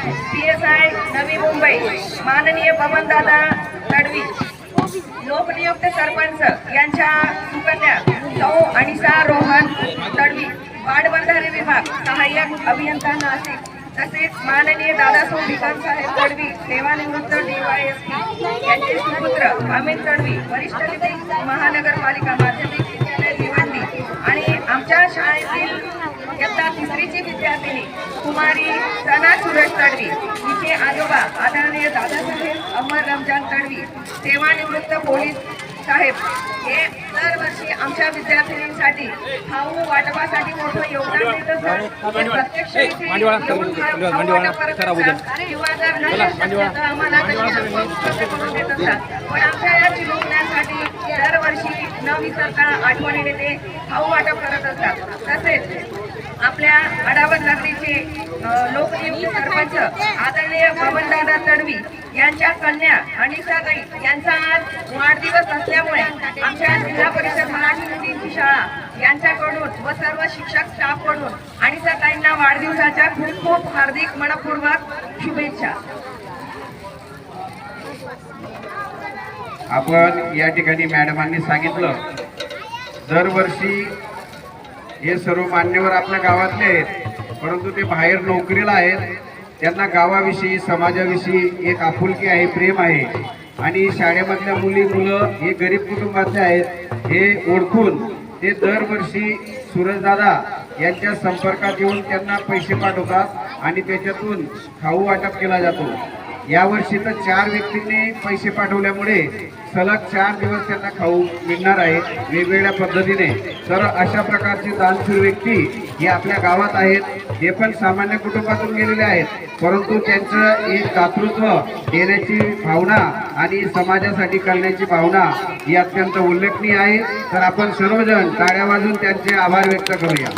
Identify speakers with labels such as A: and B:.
A: PSI Navi Mumbai माननीय बबनदादा तडवी, लोकनियुक्त सरपंच यांच्या सुकन्या सौ अनिसा रोहन तडवी, पाटबंधारे विभाग सहाय्यक अभियंता नाशिक, तसेच माननीय दादासाहेब विकास साहेब तडवी सेवानिवृत्त DYSP यांचे सुपुत्र अमित तडवी, वरिष्ठ लिपिक महानगरपालिका माध्यमिक विद्यालय भिवंडी आणि आमच्या शाळेतील इयत्ता 3रीची विद्यार्थिनी कुमारी सना सूरज तडवी, तिचे आजोबा आदरणीय दादासाहेब अमर रमजान तडवी सेवानिवृत्त पोलीस साहेब हे दरवर्षी आमच्या विद्यार्थिनींसाठी खाऊ वाटपासाठी मोठं योगदान देत असतात। ते प्रत्यक्ष इथे येऊन खाऊ वाटप करत असतात किंवा जर नाही असेल तर आम्हाला करून देत असतात। पण आमच्या या चिमुकल्यांसाठी दरवर्षी न विसरता आठवणीने ते खाऊ वाटप करत असतात। तसेच आपल्या अडावत नगरीचे लोकनियुक्त सरपंच आदरणीय बबनदादा तडवी यांच्या कन्या अनिसाताई यांचा आज वाढदिवस असल्यामुळे आमच्या जिल्हा परिषद मराठी मुलींची शाळा यांच्याकडून व सर्व शिक्षक स्टाफकडून अनिसाताईंना वाढदिवसाच्या खूप खूप हार्दिक मनपूर्वक शुभेच्छा।
B: आपण या ठिकाणी मॅडमांनी सांगितलं दरवर्षी हे सर्व मान्यवर आपल्या गावातले आहेत, परंतु ते बाहेर नोकरीला आहेत। त्यांना गावाविषयी समाजाविषयी एक आपुलकी आहे, प्रेम आहे आणि शाळेमधल्या मुलं हे गरीब कुटुंबातले आहेत हे ओळखून ते दरवर्षी सूरजदादा यांच्या संपर्कात येऊन त्यांना पैसे पाठवतात आणि त्याच्यातून खाऊ वाटप केला जातो। यावर्षी तर 4 व्यक्तींनी पैसे पाठवल्यामुळे सलग 4 दिवस त्यांना खाऊ मिळणार आहे वेगवेगळ्या पद्धतीने। तर अशा प्रकारचे दानशूर व्यक्ती हे आपल्या गावात आहेत, हे पण सामान्य कुटुंबातून गेलेले आहेत, परंतु त्यांचं एक दातृत्व देण्याची भावना आणि समाजासाठी करण्याची भावना ही अत्यंत उल्लेखनीय आहे। तर आपण सर्वजण टाळ्या वाजवून त्यांचे आभार व्यक्त करूया।